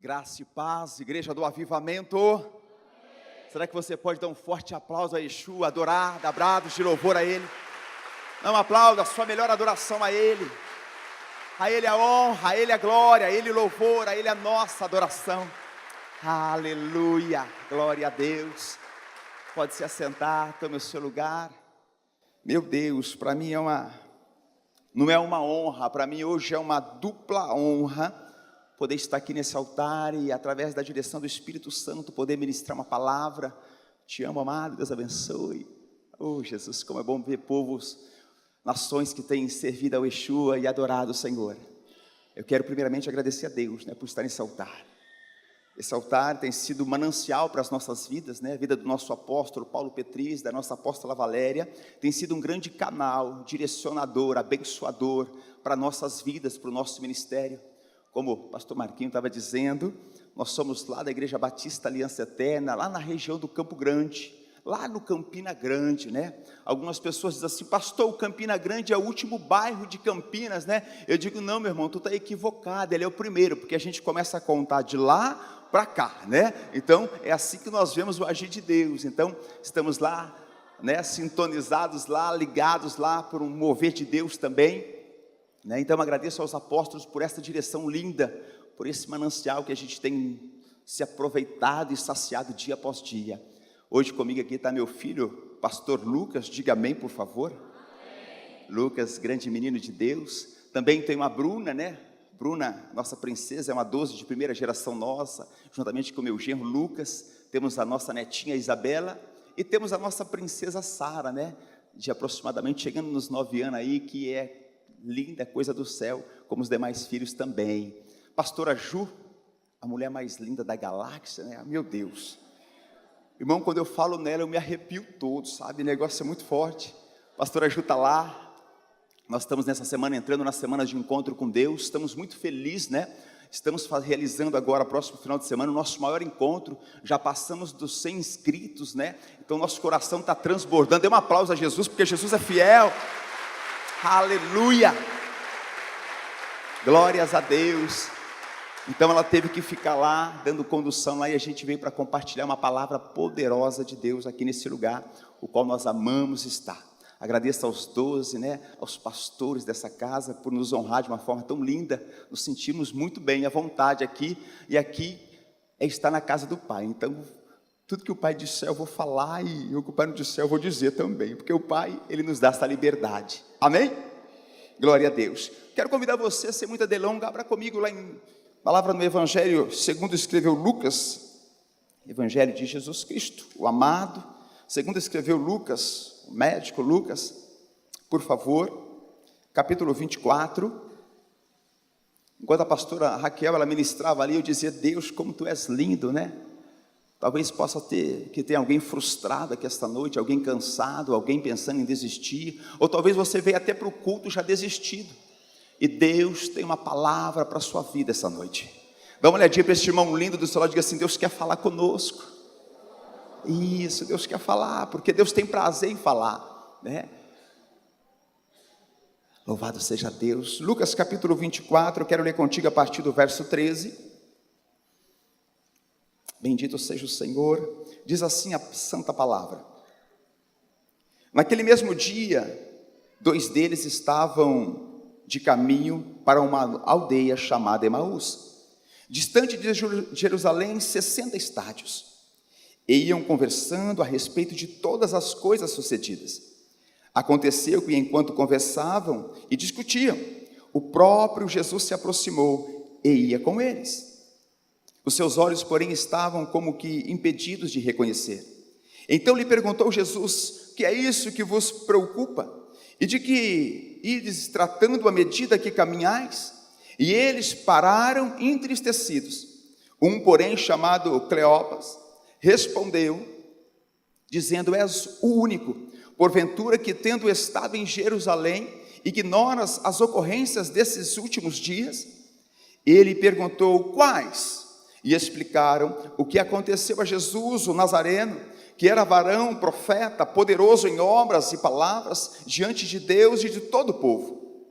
Graça e paz, igreja do avivamento. Será que você pode dar um forte aplauso a Yeshua, adorar, dar brados de louvor a Ele? Não aplauda, a sua melhor adoração a Ele. A Ele a honra, a Ele a glória, a Ele o louvor, a Ele a nossa adoração. Aleluia, glória a Deus. Pode se assentar, tome o seu lugar. Meu Deus, para mim não é uma honra, para mim hoje é uma dupla honra poder estar aqui nesse altar e através da direção do Espírito Santo poder ministrar uma palavra. Te amo, amado, Deus abençoe. Oh Jesus, como é bom ver povos, nações que têm servido ao Yeshua e adorado o Senhor. Eu quero primeiramente agradecer a Deus, por estar nesse altar. Esse altar tem sido manancial para as nossas vidas, a vida do nosso apóstolo Paulo Petris, da nossa apóstola Valéria, tem sido um grande canal, direcionador, abençoador para nossas vidas, para o nosso ministério. Como o pastor Marquinho estava dizendo, nós somos lá da Igreja Batista Aliança Eterna, lá na região do Campo Grande, lá no Campina Grande, Algumas pessoas dizem assim: pastor, o Campina Grande é o último bairro de Campinas, Eu digo: não, meu irmão, tu está equivocado, ele é o primeiro, porque a gente começa a contar de lá para cá, Então, é assim que nós vemos o agir de Deus. Então, estamos lá, sintonizados lá, ligados lá por um mover de Deus também. Então agradeço aos apóstolos por essa direção linda, por esse manancial que a gente tem se aproveitado e saciado dia após dia. Hoje comigo aqui está meu filho, pastor Lucas, diga amém por favor. Amém. Lucas, grande menino de Deus. Também tem uma Bruna, Bruna, nossa princesa, é uma 12 de primeira geração nossa, juntamente com meu genro Lucas. Temos a nossa netinha Isabela e temos a nossa princesa Sara, de aproximadamente chegando nos 9 anos aí, que é linda, coisa do céu, como os demais filhos também. Pastora Ju, a mulher mais linda da galáxia, Meu Deus, irmão, quando eu falo nela eu me arrepio todo, sabe, o negócio é muito forte. Pastora Ju está lá. Nós estamos nessa semana entrando na semana de encontro com Deus, estamos muito felizes, Estamos realizando agora, próximo final de semana, o nosso maior encontro. Já passamos dos 100 inscritos, Então nosso coração está transbordando. Dê um aplauso a Jesus, porque Jesus é fiel. Aleluia, glórias a Deus. Então ela teve que ficar lá, dando condução lá, e a gente veio para compartilhar uma palavra poderosa de Deus aqui nesse lugar, o qual nós amamos estar. Agradeço aos 12, aos pastores dessa casa, por nos honrar de uma forma tão linda. Nos sentimos muito bem, à vontade aqui, e aqui é estar na casa do Pai. Então, tudo que o Pai disser eu vou falar, e o que o Pai não disser eu vou dizer também, porque o Pai, Ele nos dá essa liberdade, amém? Glória a Deus. Quero convidar você, sem muita delonga, abra comigo lá em palavra no Evangelho, segundo escreveu Lucas, Evangelho de Jesus Cristo, o amado, segundo escreveu Lucas, o médico Lucas, por favor, capítulo 24, enquanto a pastora Raquel, ela ministrava ali, eu dizia: Deus, como tu és lindo, Talvez possa ter alguém frustrado aqui esta noite, alguém cansado, alguém pensando em desistir, ou talvez você veio até para o culto já desistido, e Deus tem uma palavra para a sua vida essa noite. Dá uma olhadinha para este irmão lindo do seu lado e diga assim: Deus quer falar conosco. Isso, Deus quer falar, porque Deus tem prazer em falar, Louvado seja Deus. Lucas capítulo 24, eu quero ler contigo a partir do verso 13. Bendito seja o Senhor. Diz assim a santa palavra: naquele mesmo dia, 2 deles estavam de caminho para uma aldeia chamada Emaús, distante de Jerusalém 60 estádios, e iam conversando a respeito de todas as coisas sucedidas. Aconteceu que, enquanto conversavam e discutiam, o próprio Jesus se aproximou e ia com eles. Os seus olhos, porém, estavam como que impedidos de reconhecer. Então lhe perguntou Jesus: que é isso que vos preocupa? E de que ides tratando à medida que caminhais? E eles pararam entristecidos. Um, porém, chamado Cleopas, respondeu, dizendo: és o único, porventura, que tendo estado em Jerusalém, ignoras as ocorrências desses últimos dias? Ele perguntou: quais? E explicaram o que aconteceu a Jesus, o Nazareno, que era varão, profeta, poderoso em obras e palavras, diante de Deus e de todo o povo.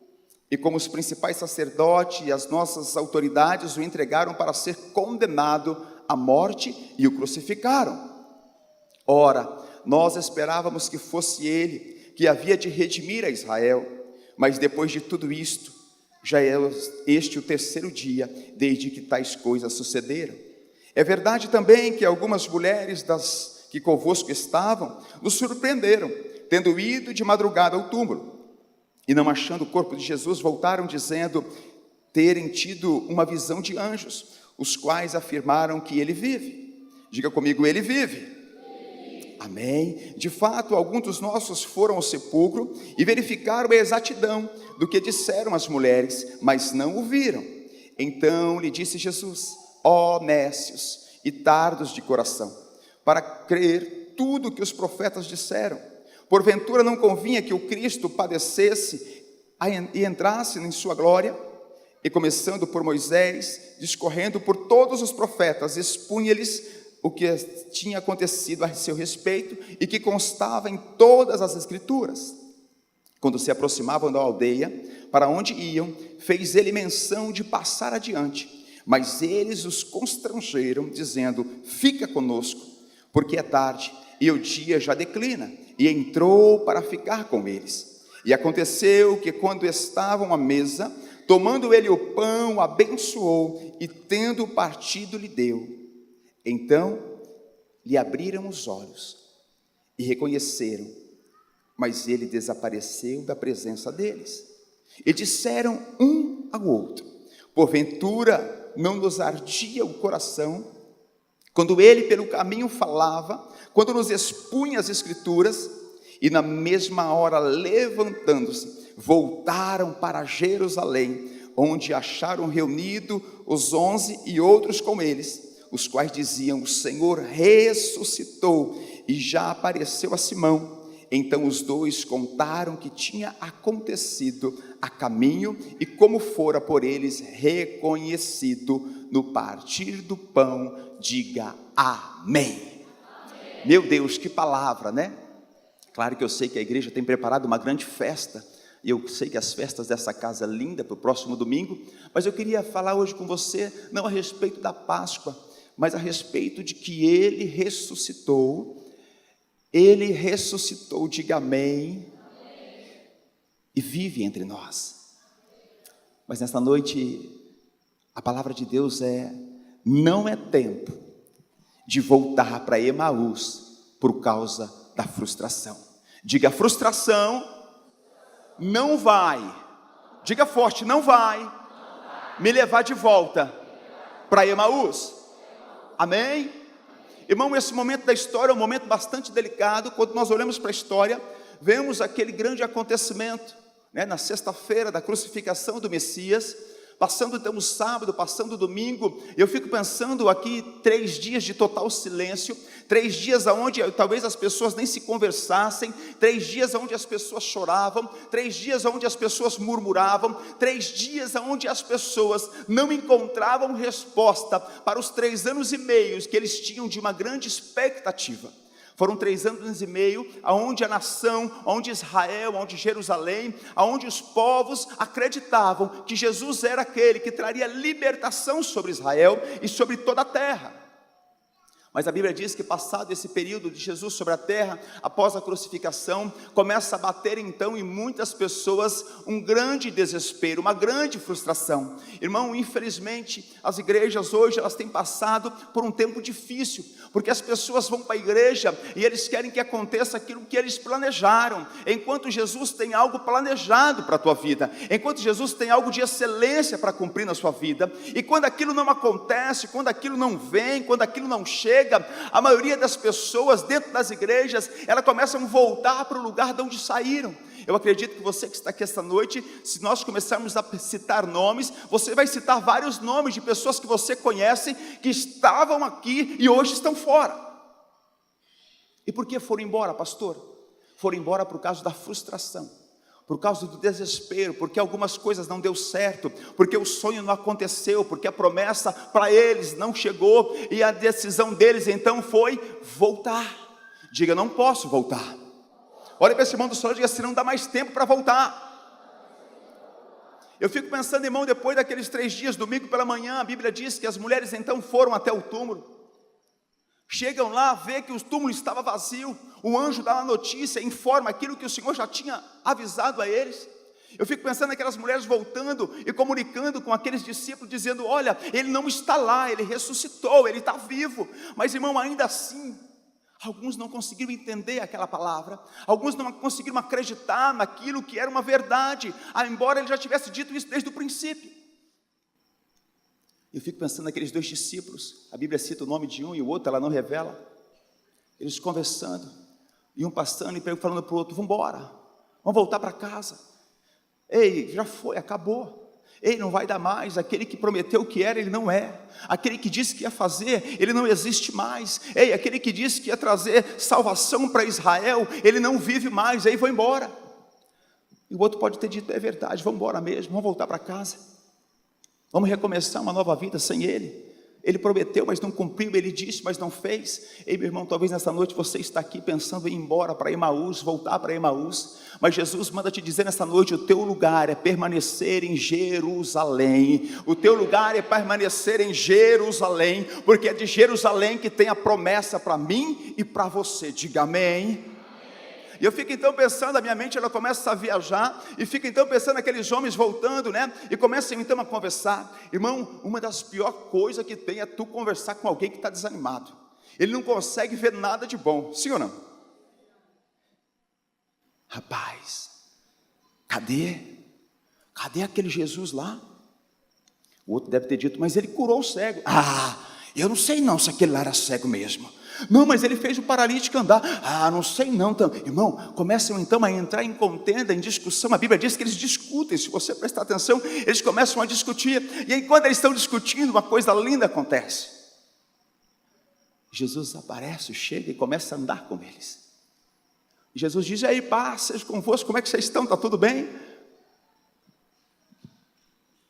E como os principais sacerdotes e as nossas autoridades o entregaram para ser condenado à morte e o crucificaram. Ora, nós esperávamos que fosse ele que havia de redimir a Israel, mas depois de tudo isto, já é este o terceiro dia desde que tais coisas sucederam. É verdade também que algumas mulheres das que convosco estavam nos surpreenderam, tendo ido de madrugada ao túmulo, e não achando o corpo de Jesus, voltaram dizendo terem tido uma visão de anjos, os quais afirmaram que ele vive. Diga comigo, ele vive. Amém. De fato, alguns dos nossos foram ao sepulcro e verificaram a exatidão do que disseram as mulheres, mas não o viram. Então lhe disse Jesus: ó nécios e tardos de coração, para crer tudo o que os profetas disseram. Porventura não convinha que o Cristo padecesse e entrasse em sua glória? E começando por Moisés, discorrendo por todos os profetas, expunha-lhes o que tinha acontecido a seu respeito e que constava em todas as escrituras. Quando se aproximavam da aldeia, para onde iam, fez ele menção de passar adiante, mas eles os constrangeram, dizendo: fica conosco, porque é tarde e o dia já declina. E entrou para ficar com eles. E aconteceu que, quando estavam à mesa, tomando ele o pão, abençoou e, tendo partido, lhe deu. Então lhe abriram os olhos e reconheceram, mas ele desapareceu da presença deles. E disseram um ao outro: porventura não nos ardia o coração, quando ele pelo caminho falava, quando nos expunha as escrituras? E na mesma hora, levantando-se, voltaram para Jerusalém, onde acharam reunido os 11 e outros com eles, os quais diziam: o Senhor ressuscitou e já apareceu a Simão. Então os dois contaram o que tinha acontecido a caminho e como fora por eles reconhecido no partir do pão. Diga amém. Amém. Meu Deus, que palavra, né? Claro que eu sei que a igreja tem preparado uma grande festa, e eu sei que as festas dessa casa é linda para o próximo domingo, mas eu queria falar hoje com você, não a respeito da Páscoa, mas a respeito de que ele ressuscitou, diga amém, e vive entre nós. Mas nesta noite, a palavra de Deus não é tempo de voltar para Emaús por causa da frustração. Diga: frustração não vai, diga forte, não vai me levar de volta para Emaús. Amém? Irmão, esse momento da história é um momento bastante delicado. Quando nós olhamos para a história, vemos aquele grande acontecimento, né, na sexta-feira da crucificação do Messias, passando então o sábado, passando o domingo. Eu fico pensando aqui 3 dias de total silêncio, 3 dias onde talvez as pessoas nem se conversassem, 3 dias onde as pessoas choravam, 3 dias onde as pessoas murmuravam, 3 dias onde as pessoas não encontravam resposta para os 3 anos e meio que eles tinham de uma grande expectativa. Foram 3 anos e meio, onde a nação, onde Israel, onde Jerusalém, onde os povos acreditavam que Jesus era aquele que traria libertação sobre Israel e sobre toda a terra. Mas a Bíblia diz que, passado esse período de Jesus sobre a terra, após a crucificação, começa a bater então em muitas pessoas um grande desespero, uma grande frustração. Irmão, infelizmente, as igrejas hoje, elas têm passado por um tempo difícil, porque as pessoas vão para a igreja e eles querem que aconteça aquilo que eles planejaram, enquanto Jesus tem algo planejado para a tua vida, enquanto Jesus tem algo de excelência para cumprir na sua vida. E quando aquilo não acontece, quando aquilo não vem, quando aquilo não chega, a maioria das pessoas dentro das igrejas, elas começam a voltar para o lugar de onde saíram. Eu acredito que você que está aqui esta noite, se nós começarmos a citar nomes, você vai citar vários nomes de pessoas que você conhece, que estavam aqui e hoje estão fora. E por que foram embora, pastor? Foram embora por causa da frustração, por causa do desespero, porque algumas coisas não deu certo, porque o sonho não aconteceu, porque a promessa para eles não chegou, e a decisão deles então foi voltar. Diga: não posso voltar. Olha para esse irmão do sol e diga assim: não dá mais tempo para voltar. Eu fico pensando, irmão, depois daqueles 3 dias, domingo pela manhã, a Bíblia diz que as mulheres então foram até o túmulo. Chegam lá, vê que o túmulo estava vazio. O anjo dá uma notícia, informa aquilo que o Senhor já tinha avisado a eles. Eu fico pensando naquelas mulheres voltando e comunicando com aqueles discípulos, dizendo: olha, ele não está lá, ele ressuscitou, ele está vivo. Mas, irmão, ainda assim, alguns não conseguiram entender aquela palavra, alguns não conseguiram acreditar naquilo que era uma verdade, embora ele já tivesse dito isso desde o princípio. Eu fico pensando naqueles 2 discípulos, a Bíblia cita o nome de um e o outro ela não revela, eles conversando, e um passando e falando para o outro: vamos embora, vamos voltar para casa. Ei, já foi, acabou. Ei, não vai dar mais. Aquele que prometeu que era, ele não é. Aquele que disse que ia fazer, ele não existe mais. Ei, aquele que disse que ia trazer salvação para Israel, ele não vive mais. Aí vou embora. E o outro pode ter dito: é verdade, vamos embora mesmo, vamos voltar para casa, vamos recomeçar uma nova vida sem ele. Ele prometeu, mas não cumpriu, ele disse, mas não fez. Ei, meu irmão, talvez nessa noite você está aqui pensando em ir embora para Emaús, voltar para Emaús, mas Jesus manda te dizer nessa noite: o teu lugar é permanecer em Jerusalém. O teu lugar é permanecer em Jerusalém, porque é de Jerusalém que tem a promessa para mim e para você. Diga amém. E eu fico então pensando, a minha mente ela começa a viajar, e fica então pensando naqueles homens voltando, né? E começam então a conversar. Irmão, uma das piores coisas que tem é tu conversar com alguém que está desanimado. Ele não consegue ver nada de bom, sim ou não? Rapaz, cadê aquele Jesus lá? O outro deve ter dito: mas ele curou o cego. Eu não sei não se aquele lá era cego mesmo. Não, mas ele fez o paralítico andar. Não sei não. Irmão, começam então a entrar em contenda, em discussão. A Bíblia diz que eles discutem. Se você prestar atenção, eles começam a discutir. E enquanto eles estão discutindo, uma coisa linda acontece. Jesus aparece, chega e começa a andar com eles. E Jesus diz: e aí, paz seja convosco, como é que vocês estão? Está tudo bem?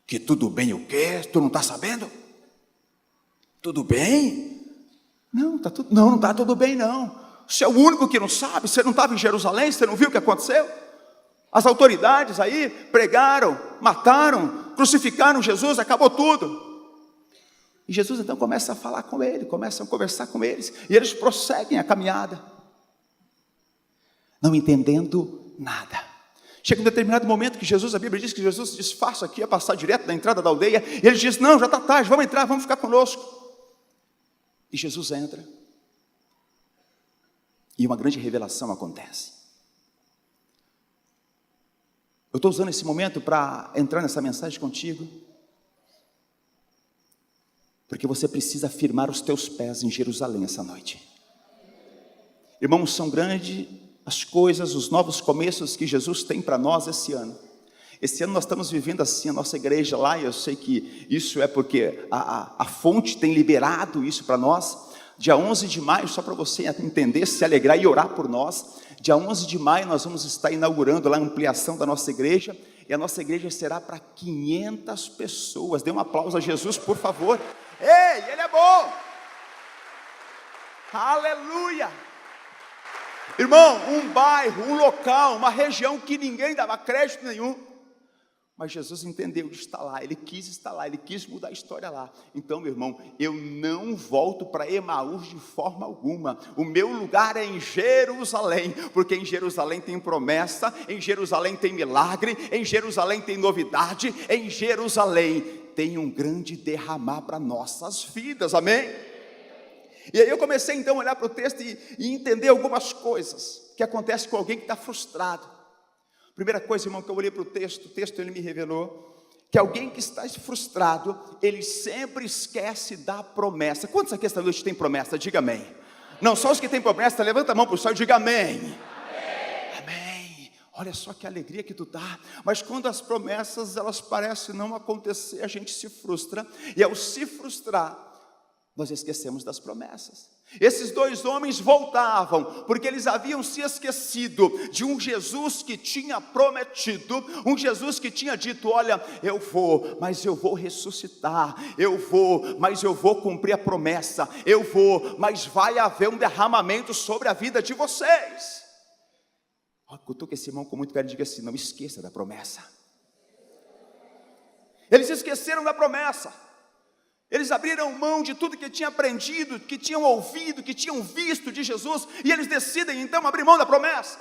Que tudo bem o quê? Tu não está sabendo? Tudo bem? Não está tudo bem não. Você é o único que não sabe. Você não estava em Jerusalém, você não viu o que aconteceu? As autoridades aí pregaram, mataram, crucificaram Jesus, acabou tudo. E Jesus então começa a falar com ele, começa a conversar com eles, e eles prosseguem a caminhada, não entendendo nada. Chega um determinado momento que Jesus, a Bíblia diz que Jesus se disfarça aqui, a passar direto da entrada da aldeia, e ele diz: não, já está tarde, vamos entrar, vamos ficar conosco. E Jesus entra, e uma grande revelação acontece. Eu estou usando esse momento para entrar nessa mensagem contigo, porque você precisa firmar os teus pés em Jerusalém essa noite. Irmãos, são grandes as coisas, os novos começos que Jesus tem para nós esse ano. Esse ano nós estamos vivendo assim, a nossa igreja lá, e eu sei que isso é porque a fonte tem liberado isso para nós. Dia 11 de maio, só para você entender, se alegrar e orar por nós, dia 11 de maio nós vamos estar inaugurando lá a ampliação da nossa igreja, e a nossa igreja será para 500 pessoas. Dê um aplauso a Jesus, por favor. Ei, Ele é bom! Aleluia! Irmão, um bairro, um local, uma região que ninguém dava crédito nenhum, mas Jesus entendeu de estar lá, Ele quis estar lá, Ele quis mudar a história lá. Então, meu irmão, eu não volto para Emaús de forma alguma. O meu lugar é em Jerusalém, porque em Jerusalém tem promessa, em Jerusalém tem milagre, em Jerusalém tem novidade, em Jerusalém tem um grande derramar para nossas vidas, amém? E aí eu comecei então a olhar para o texto e entender algumas coisas que acontecem com alguém que está frustrado. Primeira coisa, irmão, que eu olhei para o texto ele me revelou que alguém que está frustrado, ele sempre esquece da promessa. Quantos aqui esta noite tem promessa? Diga amém. Não, só os que têm promessa, levanta a mão para o céu e diga amém. Amém. Olha só que alegria que tu dá. Mas quando as promessas, elas parecem não acontecer, a gente se frustra. E ao se frustrar, nós esquecemos das promessas. Esses 2 homens voltavam, porque eles haviam se esquecido de um Jesus que tinha prometido, um Jesus que tinha dito: olha, eu vou, mas eu vou ressuscitar, eu vou, mas eu vou cumprir a promessa, eu vou, mas vai haver um derramamento sobre a vida de vocês. Cutuca esse irmão com muito carinho e diga assim: não esqueça da promessa. Eles esqueceram da promessa. Eles abriram mão de tudo que tinham aprendido, que tinham ouvido, que tinham visto de Jesus, e eles decidem então abrir mão da promessa.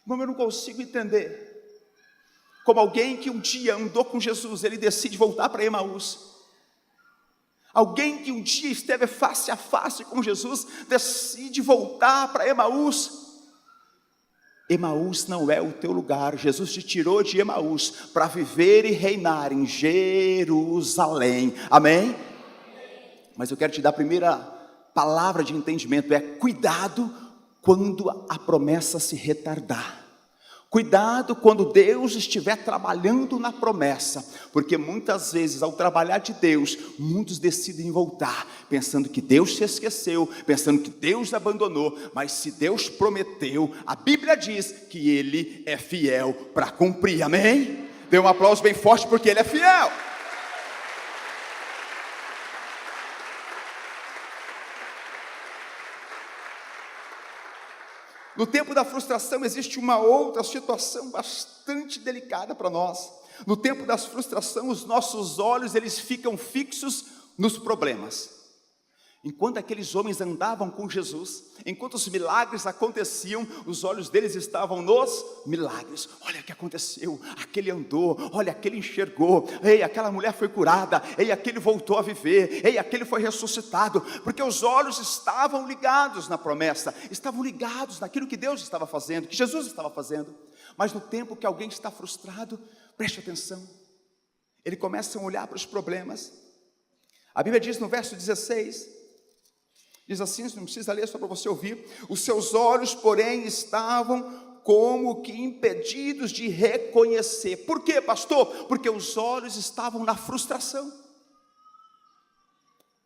Irmão, eu não consigo entender como alguém que um dia andou com Jesus, ele decide voltar para Emaús. Alguém que um dia esteve face a face com Jesus, decide voltar para Emaús. Emaús não é o teu lugar. Jesus te tirou de Emaús para viver e reinar em Jerusalém. Amém? Mas eu quero te dar a primeira palavra de entendimento, é cuidado quando a promessa se retardar. Cuidado quando Deus estiver trabalhando na promessa, porque muitas vezes ao trabalhar de Deus, muitos decidem voltar, pensando que Deus se esqueceu, pensando que Deus abandonou, mas se Deus prometeu, a Bíblia diz que Ele é fiel para cumprir, amém? Dê um aplauso bem forte porque Ele é fiel. No tempo da frustração existe uma outra situação bastante delicada para nós. No tempo da frustração, os nossos olhos eles ficam fixos nos problemas. Enquanto aqueles homens andavam com Jesus, enquanto os milagres aconteciam, os olhos deles estavam nos milagres. Olha o que aconteceu, aquele andou, olha, aquele enxergou, ei, aquela mulher foi curada, ei, aquele voltou a viver, ei, aquele foi ressuscitado, porque os olhos estavam ligados na promessa, estavam ligados naquilo que Deus estava fazendo, que Jesus estava fazendo. Mas no tempo que alguém está frustrado, preste atenção, ele começa a olhar para os problemas. A Bíblia diz no verso 16, diz assim, não precisa ler, só para você ouvir. Os seus olhos, porém, estavam como que impedidos de reconhecer. Por quê, pastor? Porque os olhos estavam na frustração.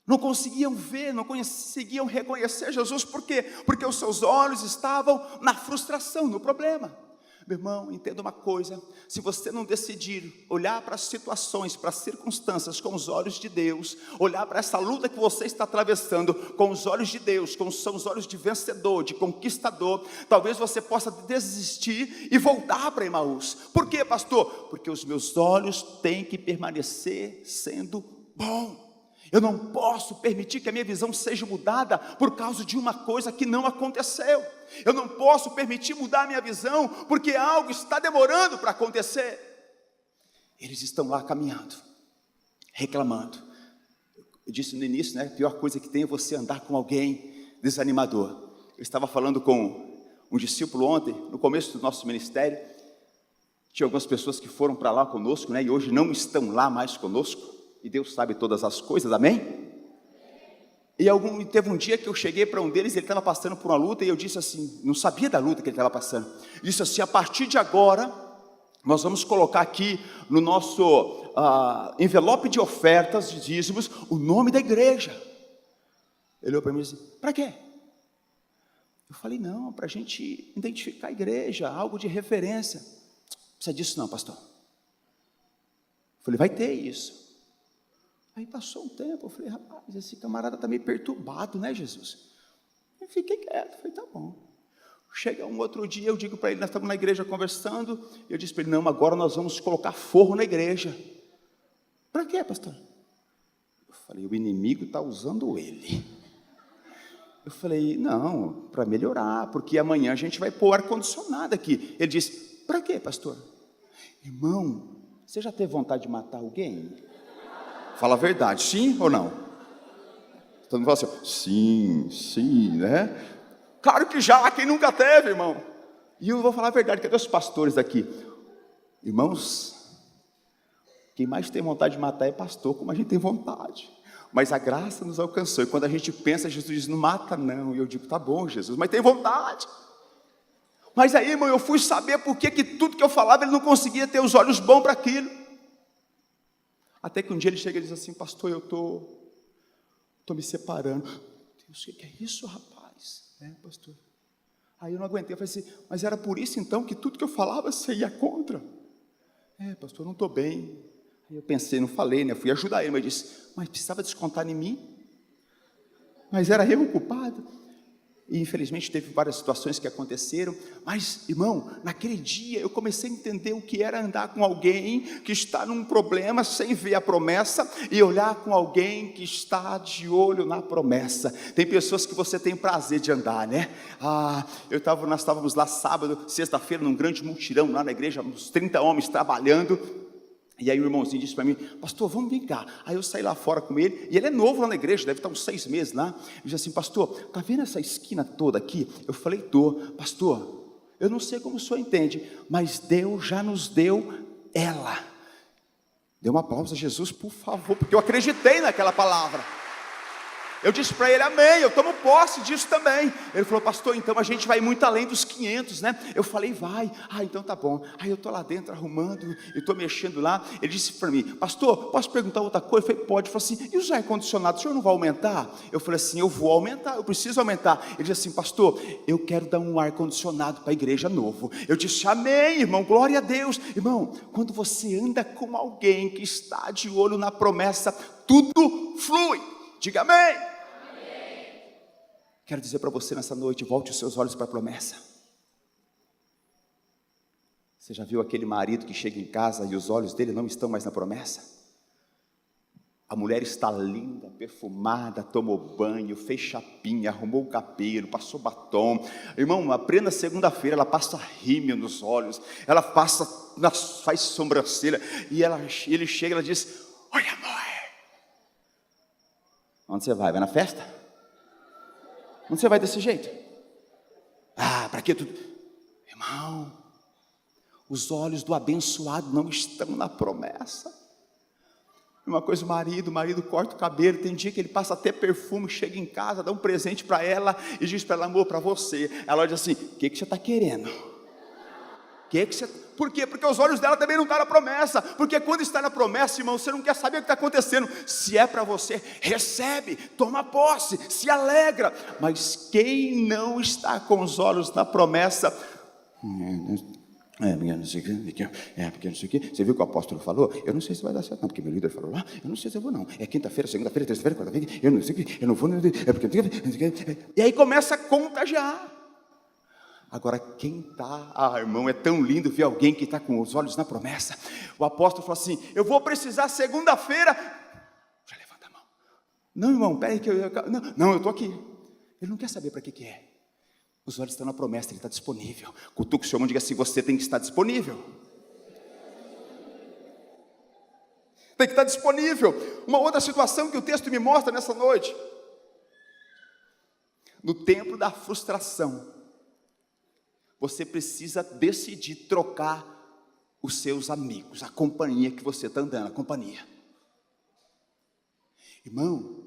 Não conseguiam ver, não conseguiam reconhecer Jesus. Por quê? Porque os seus olhos estavam na frustração, no problema. Meu irmão, entenda uma coisa, se você não decidir olhar para as situações, para as circunstâncias com os olhos de Deus, olhar para essa luta que você está atravessando com os olhos de Deus, são os olhos de vencedor, de conquistador, talvez você possa desistir e voltar para Emaús. Por quê, pastor? Porque os meus olhos têm que permanecer sendo bom. Eu não posso permitir que a minha visão seja mudada por causa de uma coisa que não aconteceu. Eu não posso permitir mudar a minha visão porque algo está demorando para acontecer. Eles estão lá caminhando, reclamando. Eu disse no início, né? A pior coisa que tem é você andar com alguém desanimador. Eu estava falando com um discípulo ontem, no começo do nosso ministério. Tinha algumas pessoas que foram para lá conosco, né? E hoje não estão lá mais conosco. E Deus sabe todas as coisas, amém? E teve um dia que eu cheguei para um deles, ele estava passando por uma luta, e eu disse assim, não sabia da luta que ele estava passando. Eu disse assim, a partir de agora, nós vamos colocar aqui no nosso envelope de ofertas, de dízimos, o nome da igreja. Ele olhou para mim e disse, para quê? Eu falei, não, para a gente identificar a igreja, algo de referência. Não precisa disso não, pastor. Eu falei, vai ter isso. Aí passou um tempo, eu falei, rapaz, esse camarada está meio perturbado, né, Jesus? Eu fiquei quieto, falei, tá bom. Chega um outro dia, eu digo para ele, nós estamos na igreja conversando, e eu disse para ele, não, agora nós vamos colocar forro na igreja. Para quê, pastor? Eu falei, o inimigo está usando ele. Eu falei, não, para melhorar, porque amanhã a gente vai pôr ar-condicionado aqui. Ele disse, para quê, pastor? Irmão, você já teve vontade de matar alguém? Fala a verdade, sim ou não? Todo mundo fala assim, sim, né? Claro que já, quem nunca teve, irmão? E eu vou falar a verdade, cadê os pastores aqui? Irmãos, quem mais tem vontade de matar é pastor, como a gente tem vontade. Mas a graça nos alcançou, e quando a gente pensa, Jesus diz, não mata não. E eu digo, tá bom, Jesus, mas tem vontade. Mas aí, irmão, eu fui saber por que tudo que eu falava, ele não conseguia ter os olhos bons para aquilo. Até que um dia ele chega e diz assim, pastor, eu tô me separando. Deus, o que é isso, rapaz? Pastor. Aí eu não aguentei, eu falei assim, mas era por isso então que tudo que eu falava você ia contra? Pastor, eu não estou bem. Aí eu pensei, não falei, né? Fui ajudar ele, mas disse, mas precisava descontar em mim? Mas era eu o culpado? E infelizmente teve várias situações que aconteceram, mas irmão, naquele dia eu comecei a entender o que era andar com alguém que está num problema sem ver a promessa, e olhar com alguém que está de olho na promessa. Tem pessoas que você tem prazer de andar, né? Nós estávamos lá sábado, sexta-feira, num grande mutirão lá na igreja, uns 30 homens trabalhando. E aí o irmãozinho disse para mim: pastor, vamos vir cá. Aí eu saí lá fora com ele, e ele é novo lá na igreja, deve estar uns 6 meses lá. Ele disse assim: pastor, está vendo essa esquina toda aqui? Eu falei: tô. Pastor, eu não sei como o senhor entende, mas Deus já nos deu ela. Dê uma aplauso a Jesus, por favor, porque eu acreditei naquela palavra. Eu disse para ele: amém, eu tomo posse disso também. Ele falou: pastor, então a gente vai muito além dos 500, né? Eu falei: vai. Então tá bom. Aí eu estou lá dentro arrumando, eu estou mexendo lá. Ele disse para mim: pastor, posso perguntar outra coisa? Eu falei: pode. Ele falou assim: e os ar-condicionado, o senhor não vai aumentar? Eu falei assim: eu vou aumentar, eu preciso aumentar. Ele disse assim: pastor, eu quero dar um ar-condicionado para a igreja novo. Eu disse: amém, irmão, glória a Deus. Irmão, quando você anda com alguém que está de olho na promessa, tudo flui. Diga amém. Amém. Quero dizer para você nessa noite: volte os seus olhos para a promessa. Você já viu aquele marido que chega em casa e os olhos dele não estão mais na promessa? A mulher está linda, perfumada, tomou banho, fez chapinha, arrumou o cabelo, passou batom. Irmão, a plena segunda-feira ela passa rímel nos olhos, ela faz sobrancelha, e ele chega e ela diz: oi, amor. Onde você vai? Vai na festa? Onde você vai desse jeito? Para que tudo? Irmão, os olhos do abençoado não estão na promessa. Uma coisa, o marido corta o cabelo, tem dia que ele passa até perfume, chega em casa, dá um presente para ela e diz para ela: amor, para você. Ela diz assim: o que você está querendo? Por quê? Porque os olhos dela também não estão na promessa. Porque quando está na promessa, irmão, você não quer saber o que está acontecendo. Se é para você, recebe, toma posse, se alegra. Mas quem não está com os olhos na promessa, porque não sei o que, você viu o que o apóstolo falou? Eu não sei se vai dar certo não, porque meu líder falou lá, eu não sei se eu vou não, é quinta-feira, segunda-feira, terça-feira, quarta-feira, eu não sei o que, eu não vou, é porque, e aí começa a contagiar. Agora quem está, irmão, é tão lindo ver alguém que está com os olhos na promessa. O apóstolo falou assim: eu vou precisar segunda-feira. Já levanta a mão. Não, irmão, peraí que eu estou aqui. Ele não quer saber para que é. Os olhos estão na promessa, ele está disponível. Cutuca o seu irmão e diga assim: você tem que estar disponível. Tem que estar disponível. Uma outra situação que o texto me mostra nessa noite: no tempo da frustração, você precisa decidir trocar os seus amigos, a companhia que você está andando, a companhia. Irmão,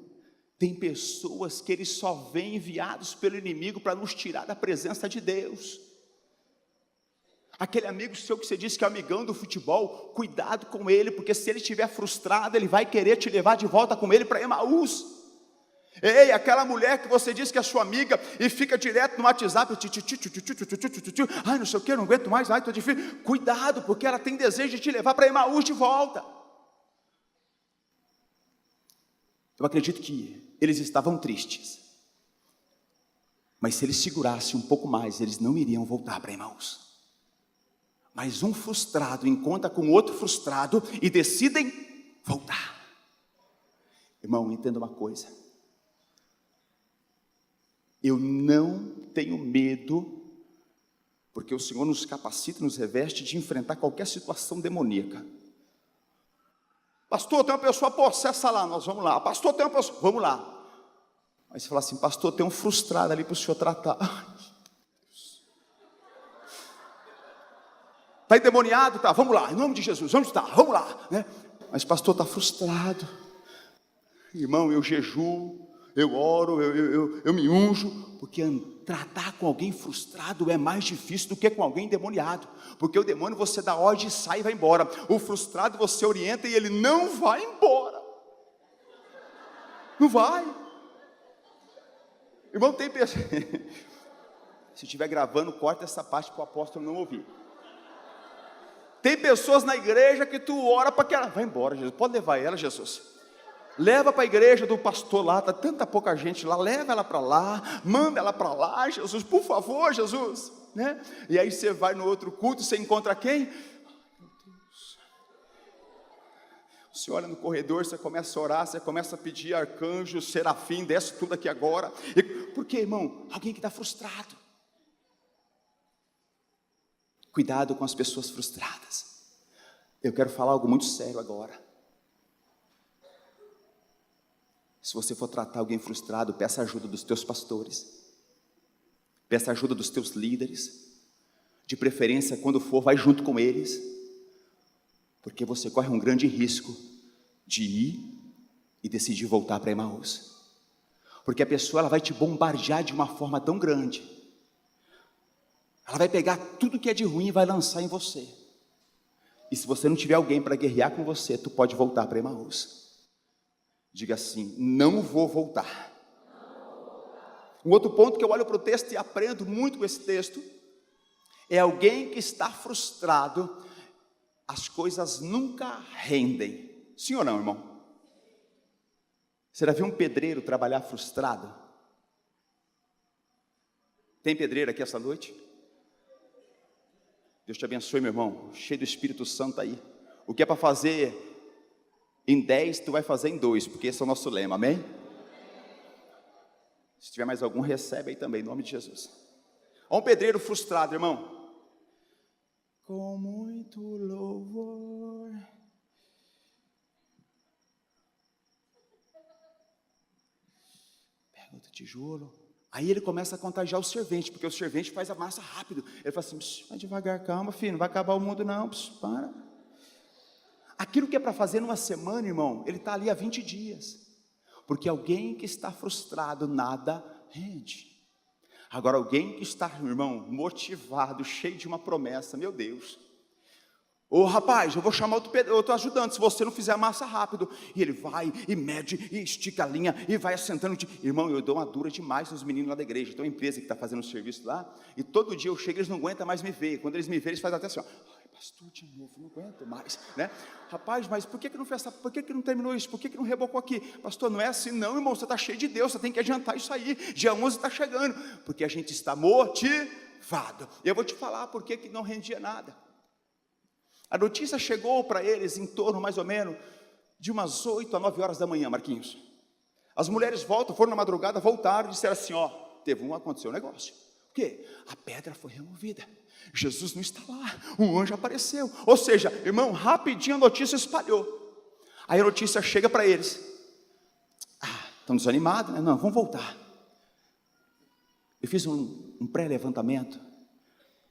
tem pessoas que eles só vêm enviados pelo inimigo para nos tirar da presença de Deus. Aquele amigo seu que você disse que é amigão do futebol, cuidado com ele, porque se ele estiver frustrado, ele vai querer te levar de volta com ele para Emaús. Ei, aquela mulher que você diz que é sua amiga e fica direto no WhatsApp, não sei o que, não aguento mais, estou difícil. Cuidado, porque ela tem desejo de te levar para Emaús de volta. Eu acredito que eles estavam tristes, mas se eles segurassem um pouco mais, eles não iriam voltar para Emaús. Mas um frustrado encontra com outro frustrado e decidem voltar. Irmão, entenda uma coisa: eu não tenho medo, porque o Senhor nos capacita, nos reveste de enfrentar qualquer situação demoníaca. Pastor, tem uma pessoa possessa lá, nós vamos lá. Pastor, tem uma pessoa, vamos lá. Aí você fala assim: pastor, tem um frustrado ali para o senhor tratar. Está endemoniado? Tá, vamos lá, em nome de Jesus, vamos lá, né? Mas pastor, está frustrado. Irmão, eu jejuo, eu oro, eu me unjo, porque tratar com alguém frustrado é mais difícil do que com alguém endemoniado, porque o demônio você dá ordem e sai e vai embora. O frustrado você orienta e ele não vai embora. Não vai. Irmão, tem pessoa... Se estiver gravando, corta essa parte para o apóstolo não ouvir. Tem pessoas na igreja que tu ora para que ela vai embora, Jesus, pode levar ela, Jesus. Leva para a igreja do pastor lá, está tanta pouca gente lá, leva ela para lá, manda ela para lá, Jesus, por favor, Jesus, né? E aí você vai no outro culto, você encontra quem? Você olha no corredor, você começa a orar, você começa a pedir arcanjo, serafim, desce tudo aqui agora. Por quê, irmão? Alguém que está frustrado. Cuidado com as pessoas frustradas. Eu quero falar algo muito sério agora. Se você for tratar alguém frustrado, peça ajuda dos teus pastores. Peça ajuda dos teus líderes. De preferência, quando for, vai junto com eles. Porque você corre um grande risco de ir e decidir voltar para Emaús. Porque a pessoa ela vai te bombardear de uma forma tão grande. Ela vai pegar tudo que é de ruim e vai lançar em você. E se você não tiver alguém para guerrear com você, tu pode voltar para Emaús. Diga assim, não vou voltar. Um outro ponto que eu olho para o texto e aprendo muito com esse texto, é alguém que está frustrado, as coisas nunca rendem. Sim ou não, irmão? Você já viu um pedreiro trabalhar frustrado? Tem pedreiro aqui essa noite? Deus te abençoe, meu irmão, cheio do Espírito Santo aí. O que é para fazer em 10, tu vai fazer em 2, porque esse é o nosso lema, amém? Se tiver mais algum, recebe aí também, em nome de Jesus. Olha um pedreiro frustrado, irmão. Com muito louvor. Pega outro tijolo. Aí ele começa a contagiar o servente, porque o servente faz a massa rápido. Ele fala assim, vai devagar, calma, filho, não vai acabar o mundo não, para. Aquilo que é para fazer numa semana, irmão, ele está ali há 20 dias. Porque alguém que está frustrado, nada rende. Agora, alguém que está, irmão, motivado, cheio de uma promessa, meu Deus. Ô rapaz, eu vou chamar outro ajudante, se você não fizer a massa rápido. E ele vai, e mede, e estica a linha, e vai assentando. Irmão, eu dou uma dura demais nos meninos lá da igreja. Tem uma empresa que está fazendo um serviço lá, e todo dia eu chego, eles não aguentam mais me ver. Quando eles me verem, eles fazem até assim, ó. Pastor, de novo, não aguento mais, né? Rapaz, mas por que não fez, por que não terminou isso? Por que não rebocou aqui? Pastor, não é assim não, irmão, você está cheio de Deus, você tem que adiantar isso aí, dia 11 está chegando, porque a gente está motivado. Eu vou te falar por que não rendia nada. A notícia chegou para eles em torno, mais ou menos, de umas 8 a 9 horas da manhã, Marquinhos. As mulheres voltam, foram na madrugada, voltaram e disseram assim, ó, aconteceu um negócio. O quê? A pedra foi removida. Jesus não está lá, um anjo apareceu. Ou seja, irmão, rapidinho a notícia espalhou. Aí a notícia chega para eles. Estão desanimados, né? Não, vamos voltar. Eu fiz um pré-levantamento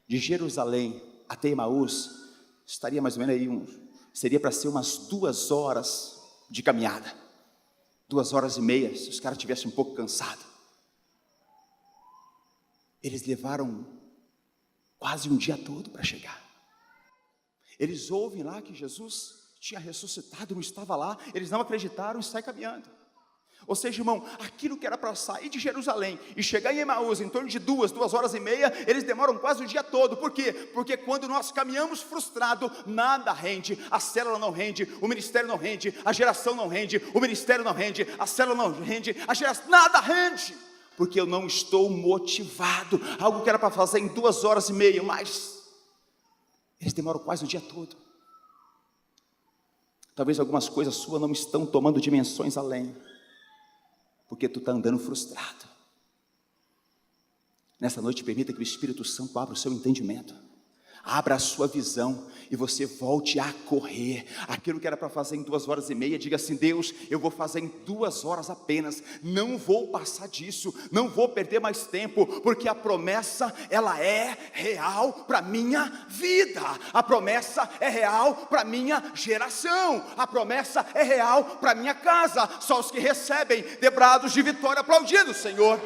de Jerusalém até Emaús. Estaria mais ou menos aí, seria para ser umas 2 horas de caminhada. 2h30, se os caras estivessem um pouco cansados. Eles levaram quase um dia todo para chegar. Eles ouvem lá que Jesus tinha ressuscitado, não estava lá, eles não acreditaram e saem caminhando. Ou seja, irmão, aquilo que era para sair de Jerusalém e chegar em Emaús em torno de 2h30, eles demoram quase o dia todo. Por quê? Porque quando nós caminhamos frustrado, nada rende, a célula não rende, o ministério não rende, a geração não rende, o ministério não rende, a célula não rende, a geração, nada rende. Porque eu não estou motivado. Algo que era para fazer em 2h30, mas eles demoram quase o dia todo. Talvez algumas coisas suas não estão tomando dimensões além, porque tu está andando frustrado. Nessa noite, permita que o Espírito Santo abra o seu entendimento, abra a sua visão, e você volte a correr. Aquilo que era para fazer em 2h30, diga assim, Deus, eu vou fazer em 2 horas apenas, não vou passar disso, não vou perder mais tempo, porque a promessa, ela é real para a minha vida, a promessa é real para a minha geração, a promessa é real para a minha casa. Só os que recebem, debrados de vitória, aplaudindo o Senhor.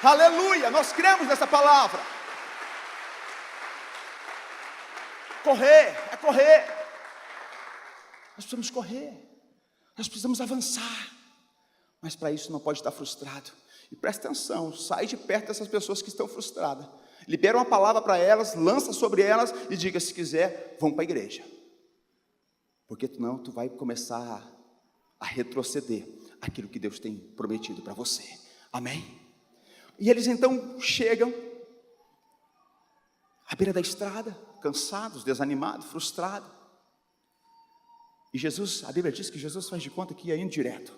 Aleluia, nós cremos nessa palavra. Correr, é correr. Nós precisamos correr, nós precisamos avançar. Mas para isso não pode estar frustrado. E presta atenção, sai de perto dessas pessoas que estão frustradas. Libera uma palavra para elas, lança sobre elas e diga, se quiser, vão para a igreja. porque senão tu vai começar a retroceder aquilo que Deus tem prometido para você. Amém? E eles então chegam à beira da estrada, cansados, desanimados, frustrados. E Jesus, a Bíblia diz que Jesus faz de conta que ia indo direto.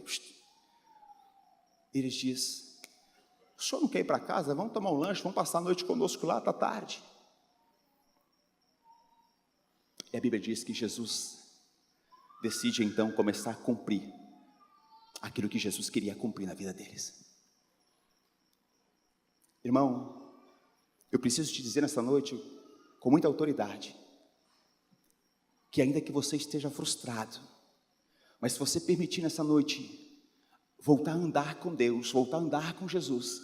Eles dizem: o senhor não quer ir para casa? Vamos tomar um lanche, vamos passar a noite conosco lá, está tarde. E a Bíblia diz que Jesus decide então começar a cumprir aquilo que Jesus queria cumprir na vida deles. Irmão, eu preciso te dizer nessa noite, com muita autoridade, que ainda que você esteja frustrado, mas se você permitir nessa noite voltar a andar com Deus, voltar a andar com Jesus,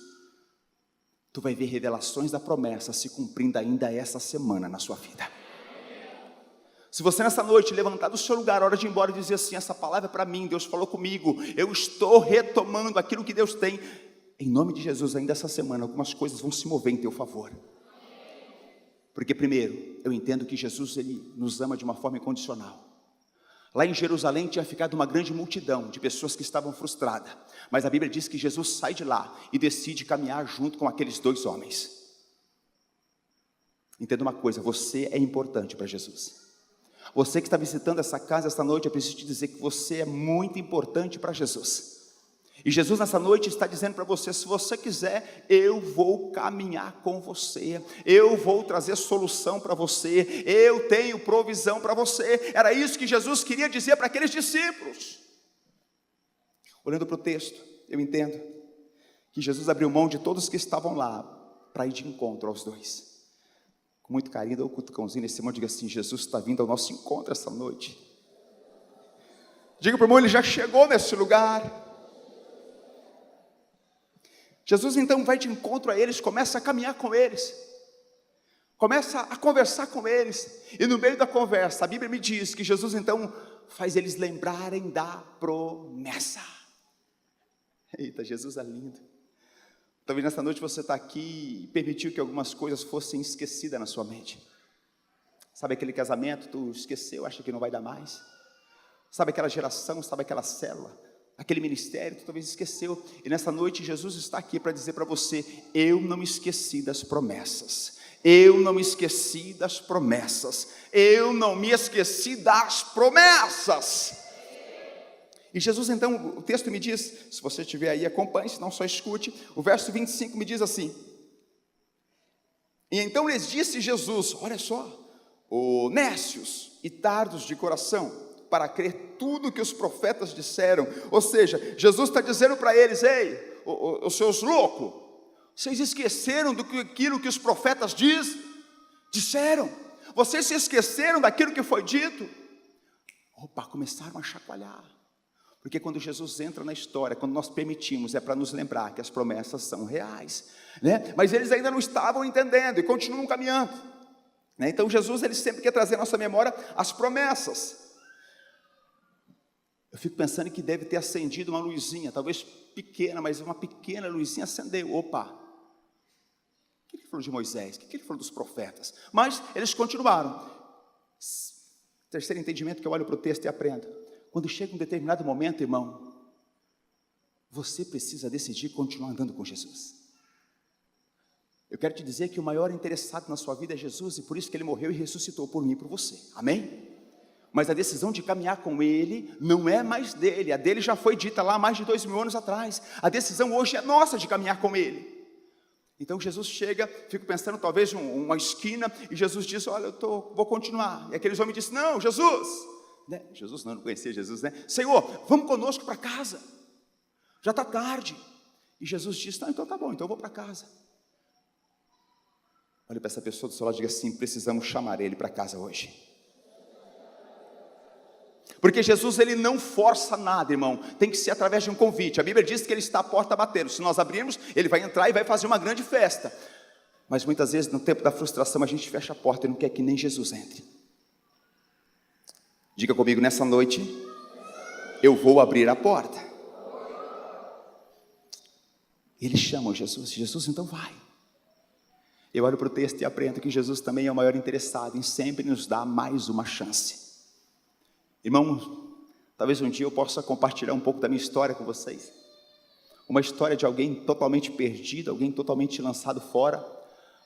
tu vai ver revelações da promessa se cumprindo ainda essa semana na sua vida. Se você nessa noite levantar do seu lugar, hora de ir embora e dizer assim: essa palavra é para mim, Deus falou comigo, eu estou retomando aquilo que Deus tem, em nome de Jesus, ainda essa semana algumas coisas vão se mover em teu favor. Porque primeiro, eu entendo que Jesus, Ele nos ama de uma forma incondicional. Lá em Jerusalém tinha ficado uma grande multidão de pessoas que estavam frustradas, mas a Bíblia diz que Jesus sai de lá e decide caminhar junto com aqueles dois homens. Entenda uma coisa, você é importante para Jesus. Você que está visitando essa casa esta noite, eu preciso te dizer que você é muito importante para Jesus. E Jesus nessa noite está dizendo para você: se você quiser, eu vou caminhar com você, eu vou trazer solução para você, eu tenho provisão para você. Era isso que Jesus queria dizer para aqueles discípulos. Olhando para o texto, eu entendo que Jesus abriu mão de todos que estavam lá para ir de encontro aos dois. Com muito carinho, dá um cutucãozinho nesse irmão, diga assim: Jesus está vindo ao nosso encontro essa noite. Diga para o irmão, ele já chegou nesse lugar. Jesus então vai de encontro a eles, começa a caminhar com eles, começa a conversar com eles, e no meio da conversa, a Bíblia me diz que Jesus então faz eles lembrarem da promessa. Eita, Jesus é lindo. Talvez nessa noite você está aqui e permitiu que algumas coisas fossem esquecidas na sua mente. Sabe aquele casamento, tu esqueceu, acha que não vai dar mais? Sabe aquela geração, sabe aquela célula, aquele ministério, tu talvez esqueceu. E nessa noite Jesus está aqui para dizer para você: eu não me esqueci das promessas. Eu não me esqueci das promessas. Eu não me esqueci das promessas. E Jesus então, o texto me diz, se você estiver aí, acompanhe, se não só escute, o verso 25 me diz assim: e então lhes disse Jesus, olha só, nécios e tardos de coração, para crer tudo que os profetas disseram. Ou seja, Jesus está dizendo para eles: ei, os seus loucos, vocês esqueceram daquilo que os profetas disseram, vocês se esqueceram daquilo que foi dito. Opa, começaram a chacoalhar. Porque quando Jesus entra na história, quando nós permitimos, é para nos lembrar que as promessas são reais, né? Mas eles ainda não estavam entendendo e continuam caminhando, né? Então Jesus, ele sempre quer trazer à nossa memória as promessas. Eu fico pensando que deve ter acendido uma luzinha, talvez pequena, mas uma pequena luzinha acendeu. Opa, o que ele falou de Moisés? O que ele falou dos profetas? Mas eles continuaram. Terceiro entendimento que eu olho para o texto e aprendo: quando chega um determinado momento, irmão, você precisa decidir continuar andando com Jesus. Eu quero te dizer que o maior interessado na sua vida é Jesus, e por isso que Ele morreu e ressuscitou por mim e por você, amém? Mas a decisão de caminhar com Ele não é mais dele, a dele já foi dita lá há mais de 2000 anos atrás. A decisão hoje é nossa de caminhar com Ele. Então Jesus chega, fico pensando talvez uma esquina, e Jesus diz: olha, vou continuar. E aqueles homens dizem: não, Jesus, né? Jesus não conhecia Jesus, né? Senhor, vamos conosco para casa, já está tarde. E Jesus diz: não, então tá bom, então eu vou para casa. Olha para essa pessoa do seu lado e diga assim: precisamos chamar ele para casa hoje. Porque Jesus, ele não força nada, irmão, tem que ser através de um convite. A Bíblia diz que ele está à porta batendo, se nós abrirmos, ele vai entrar e vai fazer uma grande festa. Mas muitas vezes no tempo da frustração a gente fecha a porta e não quer que nem Jesus entre. Diga comigo: nessa noite eu vou abrir a porta. Eles chamam Jesus, Jesus então vai. Eu olho para o texto e aprendo que Jesus também é o maior interessado em sempre nos dar mais uma chance. Irmãos, talvez um dia eu possa compartilhar um pouco da minha história com vocês. Uma história de alguém totalmente perdido, alguém totalmente lançado fora,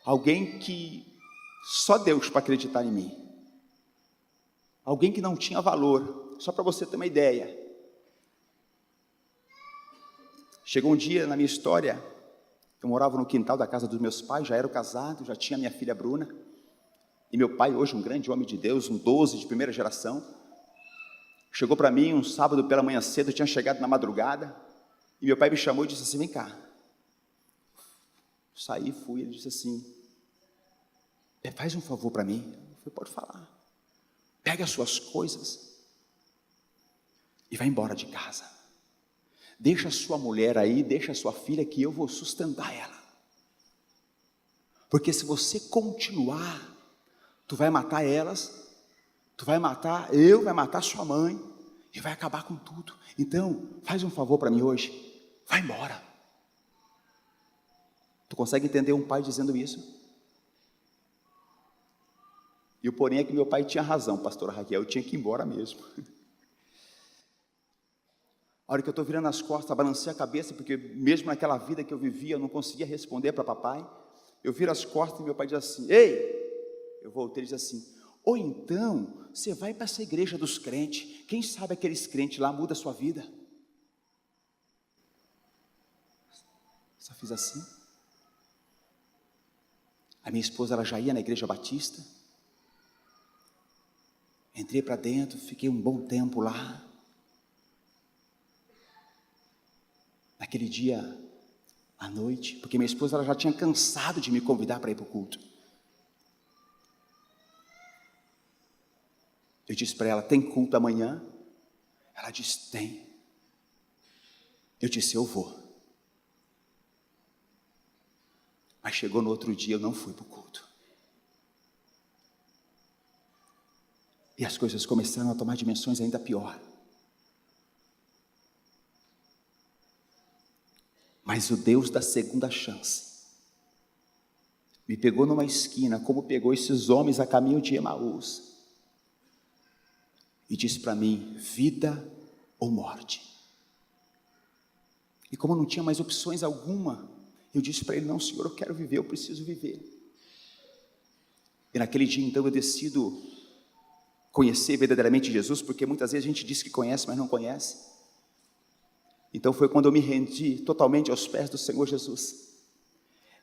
alguém que só Deus para acreditar em mim. Alguém que não tinha valor, só para você ter uma ideia. Chegou um dia na minha história, eu morava no quintal da casa dos meus pais, já era casado, já tinha minha filha Bruna, e meu pai hoje um grande homem de Deus, um 12 de primeira geração, chegou para mim um sábado pela manhã cedo, eu tinha chegado na madrugada, e meu pai me chamou e disse assim, vem cá. Saí, fui, ele disse assim, faz um favor para mim. Eu falei, pode falar. Pega as suas coisas e vai embora de casa. Deixa a sua mulher aí, deixa a sua filha que eu vou sustentar ela. Porque se você continuar, tu vai matar elas, tu vai matar eu, vai matar sua mãe e vai acabar com tudo. Então, faz um favor para mim hoje, vai embora. Tu consegue entender um pai dizendo isso? E o porém é que meu pai tinha razão, pastora Raquel, eu tinha que ir embora mesmo. A hora que eu estou virando as costas, balancei a cabeça, porque mesmo naquela vida que eu vivia, eu não conseguia responder para papai. Eu viro as costas e meu pai diz assim, ei! Eu voltei e diz assim, ou então, você vai para essa igreja dos crentes, quem sabe aqueles crentes lá muda a sua vida. Só fiz assim. A minha esposa, ela já ia na igreja batista. Entrei para dentro, fiquei um bom tempo lá. Naquele dia, à noite, porque minha esposa ela já tinha cansado de me convidar para ir para o culto. Eu disse para ela, tem culto amanhã? Ela disse, tem. Eu disse, eu vou. Mas chegou no outro dia, eu não fui para o culto. E as coisas começaram a tomar dimensões ainda pior. Mas o Deus da segunda chance me pegou numa esquina, como pegou esses homens a caminho de Emaús, e disse para mim, vida ou morte. E como eu não tinha mais opções alguma, eu disse para ele, não Senhor, eu quero viver, eu preciso viver. E naquele dia então eu decido conhecer verdadeiramente Jesus, porque muitas vezes a gente diz que conhece, mas não conhece. Então foi quando eu me rendi totalmente aos pés do Senhor Jesus.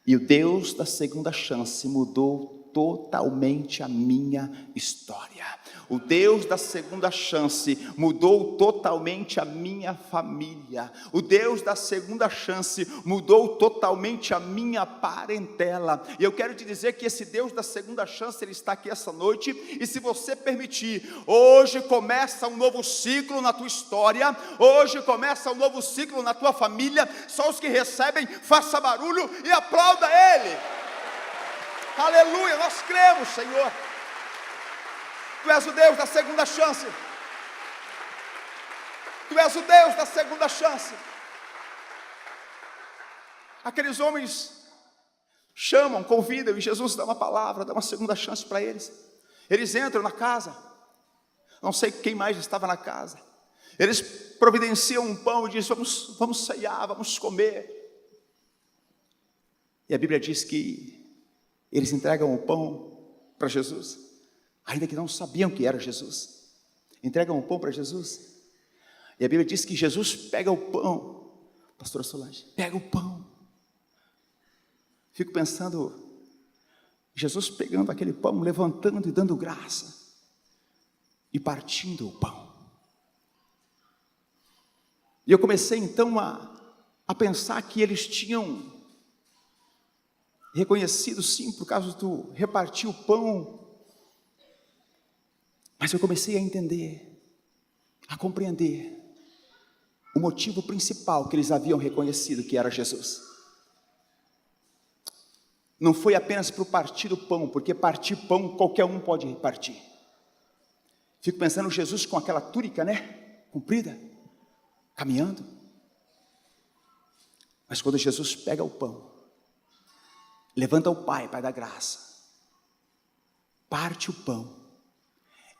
E o Deus da segunda chance mudou totalmente a minha história. O Deus da segunda chance mudou totalmente a minha família. O Deus da segunda chance mudou totalmente a minha parentela. E eu quero te dizer que esse Deus da segunda chance, Ele está aqui essa noite. E se você permitir, hoje começa um novo ciclo na tua história. Hoje começa um novo ciclo na tua família. Só os que recebem, faça barulho e aplauda Ele. Aleluia, nós cremos, Senhor. Tu és o Deus da segunda chance. Tu és o Deus da segunda chance. Aqueles homens chamam, convidam, e Jesus dá uma palavra, dá uma segunda chance para eles. Eles entram na casa. Não sei quem mais estava na casa. Eles providenciam um pão e dizem, vamos ceiar, vamos comer. E a Bíblia diz que eles entregam o pão para Jesus, ainda que não sabiam que era Jesus. Entregam o pão para Jesus. E a Bíblia diz que Jesus pega o pão. Pastora Solange, pega o pão. Fico pensando, Jesus pegando aquele pão, levantando e dando graça, e partindo o pão. E eu comecei então a pensar que eles tinham reconhecido sim, por causa do repartir o pão. Mas eu comecei a entender, a compreender o motivo principal que eles haviam reconhecido que era Jesus. Não foi apenas para o partir o pão, porque partir pão qualquer um pode repartir. Fico pensando Jesus com aquela túnica, né, comprida, caminhando. Mas quando Jesus pega o pão, levanta o Pai da graça, parte o pão,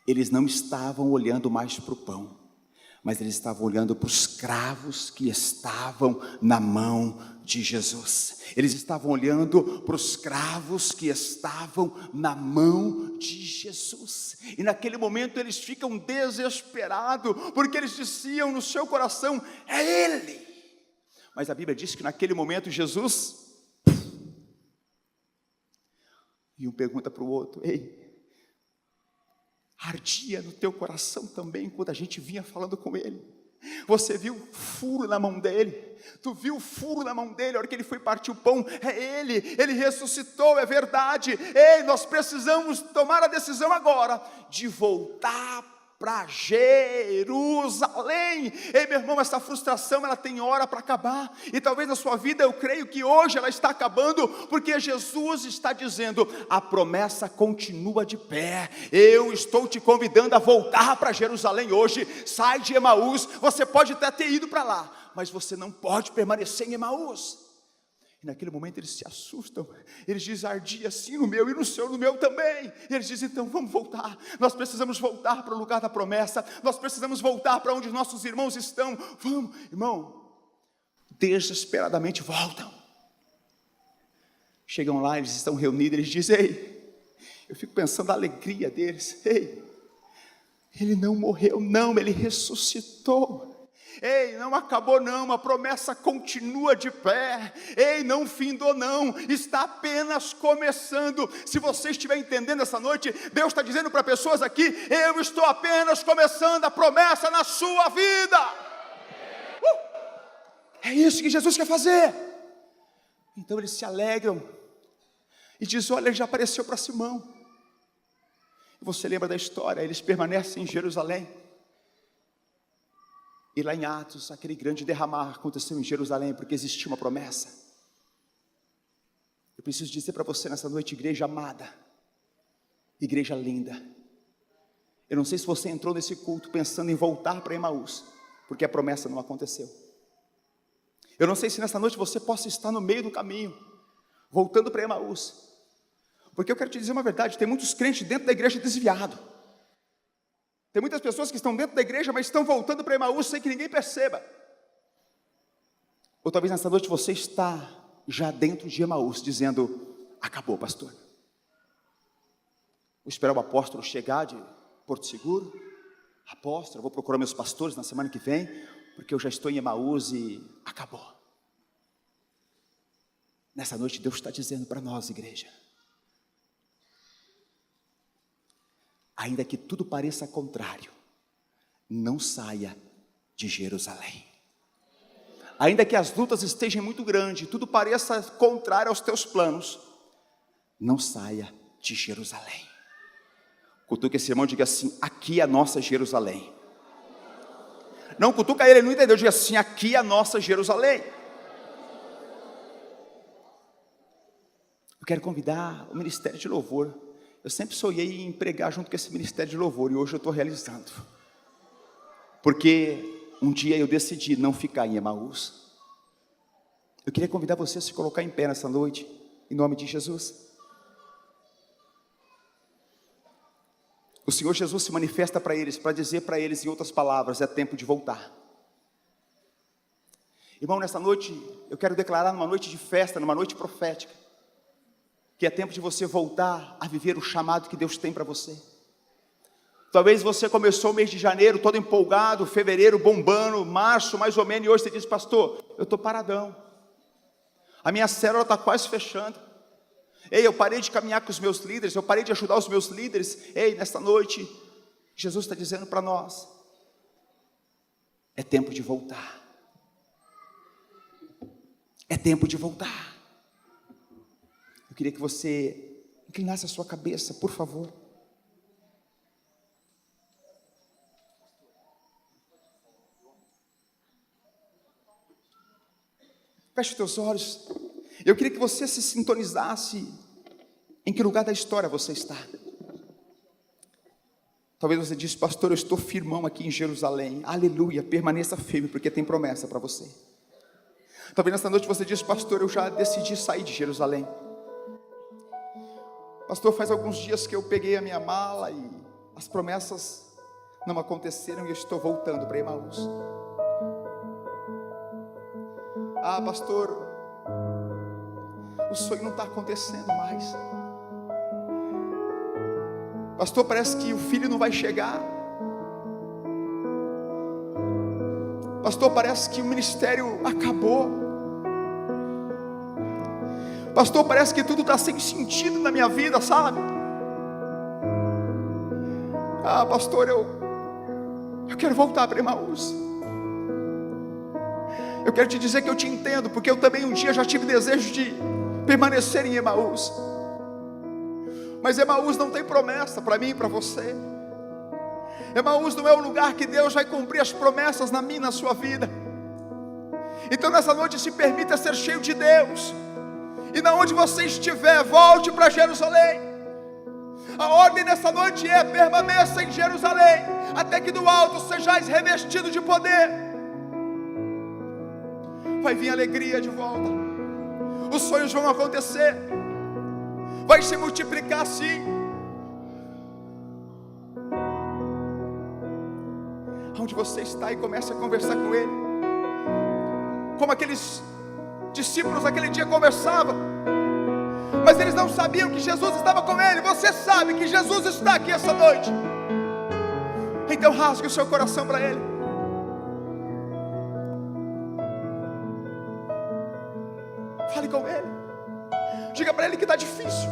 Eles não estavam olhando mais para o pão, mas eles estavam olhando para os cravos que estavam na mão de Jesus. Eles estavam olhando para os cravos que estavam na mão de Jesus. E naquele momento eles ficam desesperados, porque eles diziam no seu coração: é Ele. Mas a Bíblia diz que naquele momento Jesus... E um pergunta para o outro: ei, ardia no teu coração também quando a gente vinha falando com ele? Você viu furo na mão dele? Tu viu furo na mão dele a hora que ele foi partir o pão? É ele ressuscitou, é verdade. Ei, nós precisamos tomar a decisão agora de voltar para Jerusalém. Ei, meu irmão, essa frustração ela tem hora para acabar, e talvez na sua vida eu creio que hoje ela está acabando, porque Jesus está dizendo: a promessa continua de pé. Eu estou te convidando a voltar para Jerusalém hoje. Sai de Emaús. Você pode até ter ido para lá, mas você não pode permanecer em Emaús. E naquele momento eles se assustam, eles dizem: ardia assim no meu, e no seu, no meu também. E eles dizem: então vamos voltar, nós precisamos voltar para o lugar da promessa, nós precisamos voltar para onde os nossos irmãos estão. Vamos, irmão. Desesperadamente voltam. Chegam lá, eles estão reunidos, eles dizem: ei, eu fico pensando na alegria deles. Ei, ele não morreu não, ele ressuscitou. Ei, não acabou não, a promessa continua de pé. Ei, não findou não, está apenas começando. Se você estiver entendendo essa noite, Deus está dizendo para pessoas aqui: eu estou apenas começando a promessa na sua vida. É isso que Jesus quer fazer. Então eles se alegram e dizem: olha, ele já apareceu para Simão. E você lembra da história? Eles permanecem em Jerusalém. E lá em Atos, aquele grande derramar aconteceu em Jerusalém, porque existia uma promessa. Eu preciso dizer para você nessa noite, igreja amada, igreja linda, eu não sei se você entrou nesse culto pensando em voltar para Emaús, porque a promessa não aconteceu. Eu não sei se nessa noite você possa estar no meio do caminho, voltando para Emaús, porque eu quero te dizer uma verdade: tem muitos crentes dentro da igreja desviados. Tem muitas pessoas que estão dentro da igreja, mas estão voltando para Emaús sem que ninguém perceba. Ou talvez nessa noite você está já dentro de Emaús, dizendo: acabou, pastor. Vou esperar o apóstolo chegar de Porto Seguro. Apóstolo, vou procurar meus pastores na semana que vem, porque eu já estou em Emaús e acabou. Nessa noite Deus está dizendo para nós, igreja: ainda que tudo pareça contrário, não saia de Jerusalém. Ainda que as lutas estejam muito grandes, tudo pareça contrário aos teus planos, não saia de Jerusalém. Cutuca esse irmão e diga assim: aqui é a nossa Jerusalém. Não cutuca ele não entendeu, diga assim: aqui é a nossa Jerusalém. Eu quero convidar o ministério de louvor. Eu sempre sonhei em pregar junto com esse ministério de louvor, e hoje eu estou realizando. Porque um dia eu decidi não ficar em Emaús. Eu queria convidar você a se colocar em pé nessa noite, em nome de Jesus. O Senhor Jesus se manifesta para eles, para dizer para eles em outras palavras: é tempo de voltar. Irmão, nessa noite, eu quero declarar numa noite de festa, numa noite profética, que é tempo de você voltar a viver o chamado que Deus tem para você. Talvez você começou o mês de janeiro todo empolgado, fevereiro bombando, março mais ou menos, e hoje você diz: pastor, eu estou paradão, a minha célula está quase fechando. Ei, eu parei de caminhar com os meus líderes, eu parei de ajudar os meus líderes. Ei, nesta noite, Jesus está dizendo para nós: é tempo de voltar. É tempo de voltar. Eu queria que você inclinasse a sua cabeça, por favor. Feche os teus olhos. Eu queria que você se sintonizasse em que lugar da história você está. Talvez você disse: pastor, eu estou firmão aqui em Jerusalém. Aleluia, permaneça firme, porque tem promessa para você. Talvez nessa noite você disse: pastor, eu já decidi sair de Jerusalém. Pastor, faz alguns dias que eu peguei a minha mala e as promessas não aconteceram e eu estou voltando para Emaús. Ah, pastor, o sonho não está acontecendo mais. Pastor, parece que o filho não vai chegar. Pastor, parece que o ministério acabou. Pastor, parece que tudo está sem sentido na minha vida, sabe? Ah, pastor, eu quero voltar para Emaús. Eu quero te dizer que eu te entendo, porque eu também um dia já tive desejo de permanecer em Emaús. Mas Emaús não tem promessa para mim e para você. Emaús não é o lugar que Deus vai cumprir as promessas na minha e na sua vida. Então nessa noite se permita ser cheio de Deus. E na onde você estiver, volte para Jerusalém. A ordem nessa noite é: permaneça em Jerusalém, até que do alto sejais revestido de poder. Vai vir alegria de volta. Os sonhos vão acontecer. Vai se multiplicar sim. Onde você está, e comece a conversar com Ele, como aqueles discípulos naquele dia conversavam, mas eles não sabiam que Jesus estava com ele. Você sabe que Jesus está aqui essa noite, então rasgue o seu coração para Ele. Fale com Ele, diga para Ele que está difícil,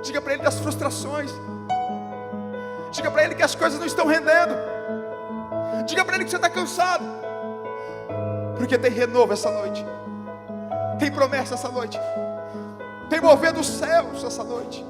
diga para Ele das frustrações, diga para Ele que as coisas não estão rendendo, diga para Ele que você está cansado, porque tem renovo essa noite, tem promessa essa noite, tem mover dos céus essa noite.